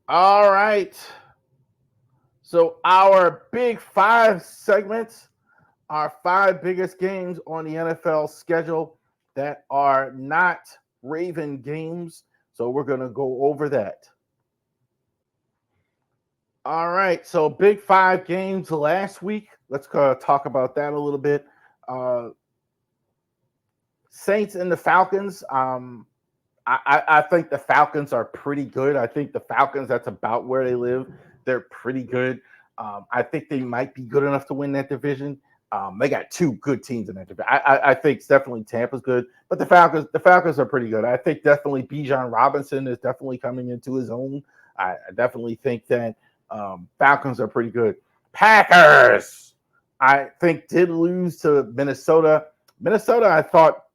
All right. So our Big Five segments are five biggest games on the NFL schedule that are not Raven games. So we're going to go over that. All right. So Big Five games last week. Let's talk about that a little bit. Uh, Saints and the Falcons. I think the Falcons are pretty good. I think the Falcons, that's about where they live. They're pretty good. I think they might be good enough to win that division. They got two good teams in that division. I think definitely Tampa's good, but the Falcons are pretty good. I think definitely Bijan Robinson is definitely coming into his own. I definitely think that Falcons are pretty good. Packers, I think, did lose to Minnesota. Minnesota, I thought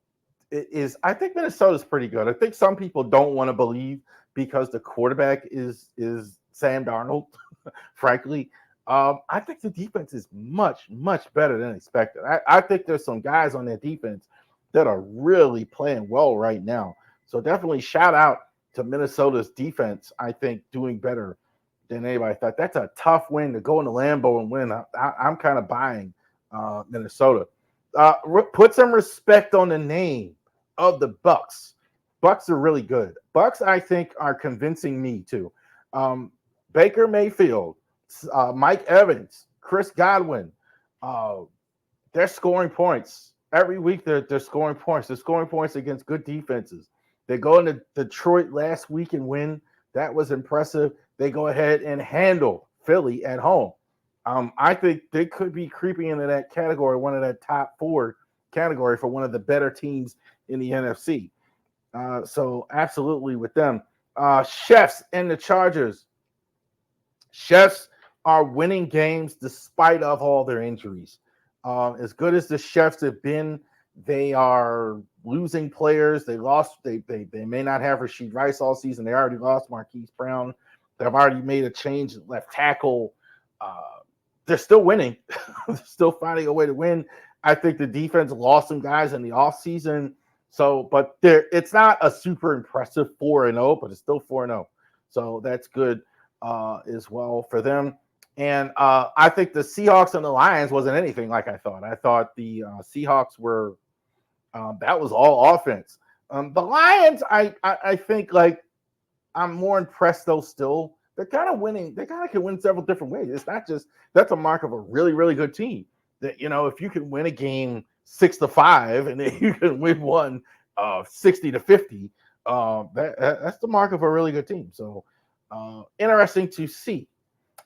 I think Minnesota's pretty good. I think some people don't want to believe because the quarterback is Sam Darnold. Frankly, I think the defense is much better than expected. I think there's some guys on that defense that are really playing well right now. So definitely shout out to Minnesota's defense. I think doing better than anybody thought. That's a tough win to go into Lambeau and win. I'm kind of buying Minnesota. Put some respect on the name of the Bucks. Bucks are really good. Bucks, I think, are convincing me too. Um, Baker Mayfield, Mike Evans, Chris Godwin, uh, they're scoring points every week. They're scoring points. They're scoring points against good defenses. They go into Detroit last week and win. That was impressive. They go ahead and handle Philly at home. I think they could be creeping into that category, one of that top four category for one of the better teams in the NFC. So absolutely with them. Chefs and the Chargers. Chefs are winning games despite of all their injuries. As good as the Chefs have been, they are losing players. They may not have Rasheed Rice all season. They already lost Marquise Brown. They've already made a change at left tackle. They're still winning. They're still finding a way to win. I think the defense lost some guys in the offseason. So, but it's not a super impressive 4-0, but it's still 4-0. So that's good as well for them. And I think the Seahawks and the Lions wasn't anything like I thought. I thought the Seahawks were that was all offense. The Lions, I think like I'm more impressed though. Still, they're kind of winning. They kind of can win several different ways. It's not just that's a mark of a really good team. That if you can win a game 6-5 and then you can win one 60-50, that's the mark of a really good team. So interesting to see.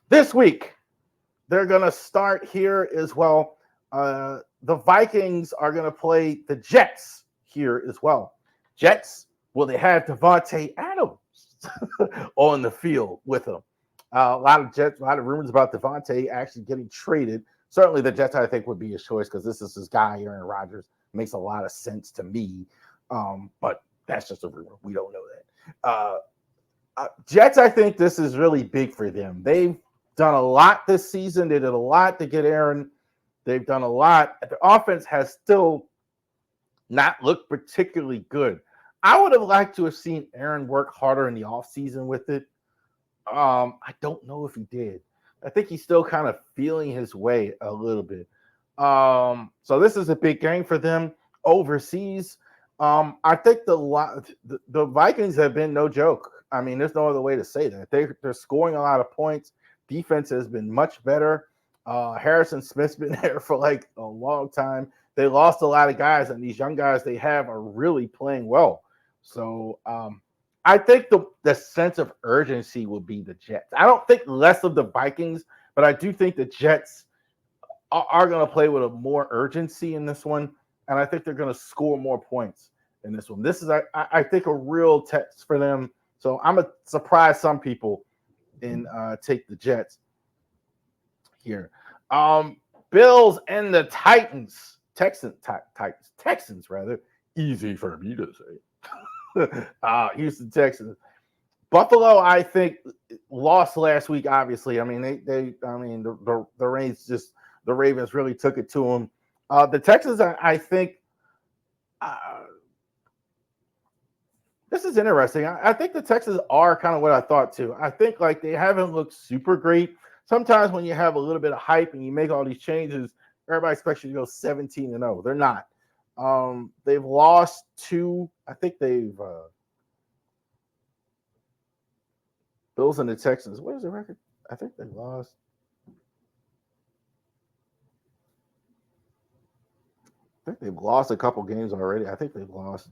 This week they're gonna start here as well. The Vikings are gonna play the Jets here as well. Jets, will they have Devontae Adams on the field with them? A lot of rumors about Devontae actually getting traded. Certainly, the Jets, I think, would be his choice because this is his guy, Aaron Rodgers. Makes a lot of sense to me, but that's just a rumor. We don't know that. Jets, I think this is really big for them. They've done a lot this season. They did a lot to get Aaron. They've done a lot. The offense has still not looked particularly good. I would have liked to have seen Aaron work harder in the offseason with it. I don't know if he did. I think he's still kind of feeling his way a little bit. So this is a big game for them overseas. I think the Vikings have been no joke. I mean, there's no other way to say that. They're scoring a lot of points. Defense has been much better. Harrison Smith's been there for like a long time. They lost a lot of guys, and these young guys they have are really playing well. So I think the sense of urgency will be the Jets. I don't think less of the Vikings, but I do think the Jets are going to play with a more urgency in this one, and I think they're going to score more points in this one. This is, I think, a real test for them. So I'm a surprise some people and take the Jets here. Bills and the Titans, Texans rather. Easy for me to say. Houston Texans. Buffalo, I think, lost last week. Obviously, I mean the Ravens really took it to them. The Texans, I think, This is interesting. I think the Texans are kind of what I thought too. I think like they haven't looked super great. Sometimes when you have a little bit of hype and you make all these changes, everybody expects you to go 17-0. They're not. They've lost two. I think they've Bills and the Texans. What is the record? I think they lost. I think they've lost a couple games already. I think they've lost.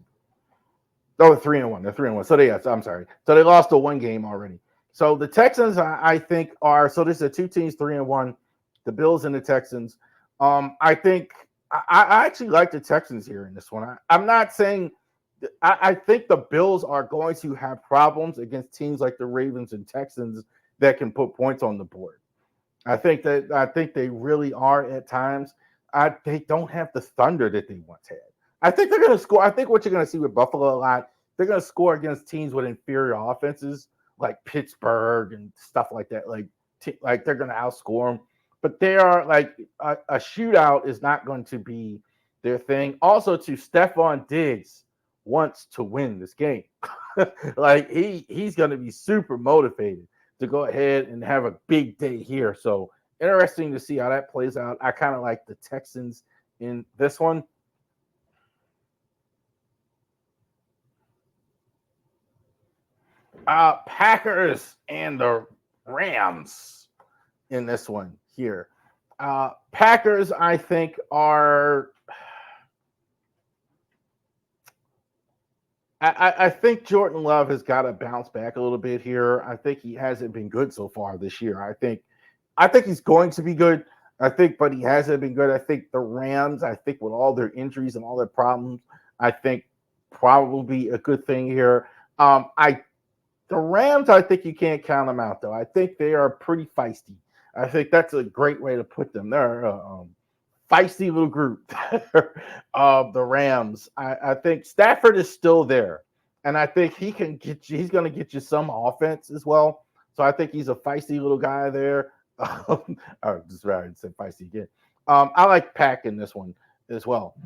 Oh, 3-1. They're 3-1. So they, yes, I'm sorry. So they lost the one game already. So the Texans, I think, are so this is two teams, 3-1. The Bills and the Texans. I think I actually like the Texans here in this one. I'm not saying I think the Bills are going to have problems against teams like the Ravens and Texans that can put points on the board. I think they really are at times. They don't have the thunder that they once had. I think they're going to score. I think what you're going to see with Buffalo a lot, they're going to score against teams with inferior offenses like Pittsburgh and stuff like that. Like they're going to outscore them, but they are like a shootout is not going to be their thing. Also, to Stephon Diggs wants to win this game. Like he's going to be super motivated to go ahead and have a big day here. So interesting to see how that plays out. I kind of like the Texans in this one. Packers and the Rams in this one here. Packers, I think, are. I think Jordan Love has got to bounce back a little bit here. I think he hasn't been good so far this year. I think he's going to be good. But he hasn't been good. I think the Rams, I think with all their injuries and all their problems, I think probably a good thing here. The Rams, I think you can't count them out though. I think they are pretty feisty. I think that's a great way to put them. They're feisty little group of the Rams. I think Stafford is still there, and I think he can get you. He's going to get you some offense as well. So I think he's a feisty little guy there. Or just rather say feisty again. I like Pack in this one as well.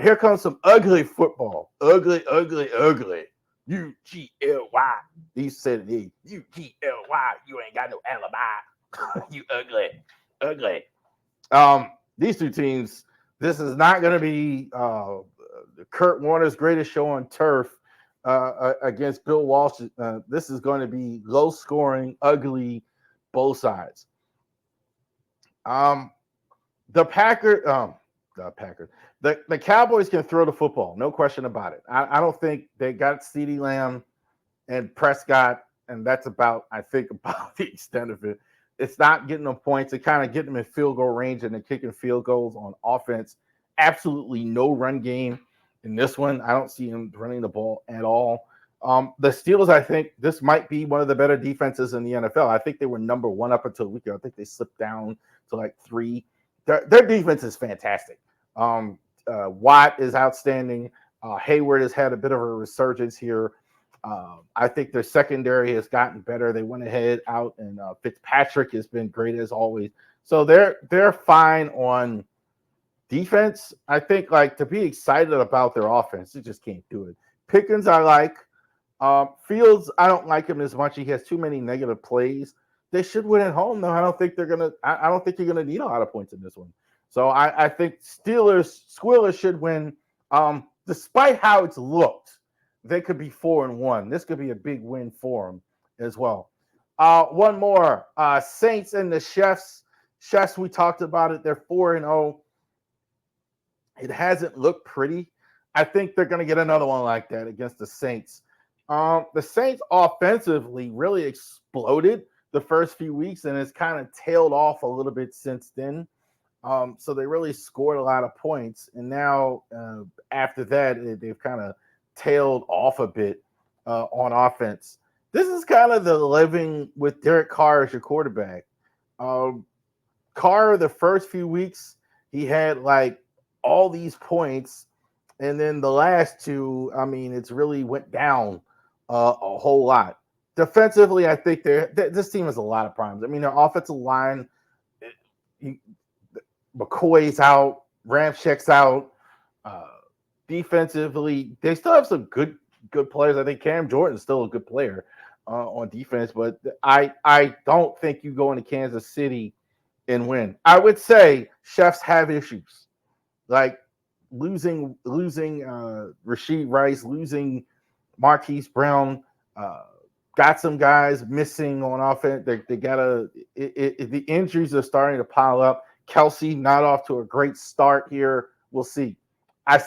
Here comes some ugly football. Ugly, ugly, ugly. UGLY. He said it. UGLY. You ain't got no alibi. You ugly, ugly. These two teams. This is not going to be Kurt Warner's greatest show on turf against Bill Walsh. This is going to be low scoring, ugly, both sides. The Packers, the Cowboys can throw the football, no question about it. I don't think they got CeeDee Lamb and Prescott, and that's about the extent of it. It's not getting them points. It kind of getting them in field goal range and they're kicking field goals on offense. Absolutely no run game in this one. I don't see him running the ball at all. The Steelers, I think this might be one of the better defenses in the NFL. I think they were number one up until a week ago. I think they slipped down to like 3. Their defense is fantastic. Watt is outstanding. Hayward has had a bit of a resurgence here. I think their secondary has gotten better. They went ahead out, and Fitzpatrick has been great as always. So they're fine on defense. I think like to be excited about their offense, you just can't do it. Pickens, I like. Fields, I don't like him as much. He has too many negative plays. They should win at home, though. I don't think you're gonna need a lot of points in this one. So I think Squealers should win. Despite how it's looked, they could be 4-1. This could be a big win for them as well. One more. Saints and the Chefs. Chefs, we talked about it. They're 4-0. It hasn't looked pretty. I think they're going to get another one like that against the Saints. The Saints offensively really exploded the first few weeks, and it's kind of tailed off a little bit since then. So they really scored a lot of points, and now after that, they've kind of tailed off a bit on offense. This is kind of the living with Derek Carr as your quarterback. Carr, the first few weeks, he had like all these points, and then the last two, I mean, it's really went down a whole lot. Defensively, I think this team has a lot of problems. I mean, their offensive line, McCoy's out, Ramchek's out. Defensively, they still have some good good players. I think Cam Jordan's still a good player on defense, but I don't think you go into Kansas City and win. I would say chefs have issues like losing Rasheed Rice, losing Marquise Brown. Uh, got some guys missing on offense. They gotta. The injuries are starting to pile up. Kelsey not off to a great start here. We'll see.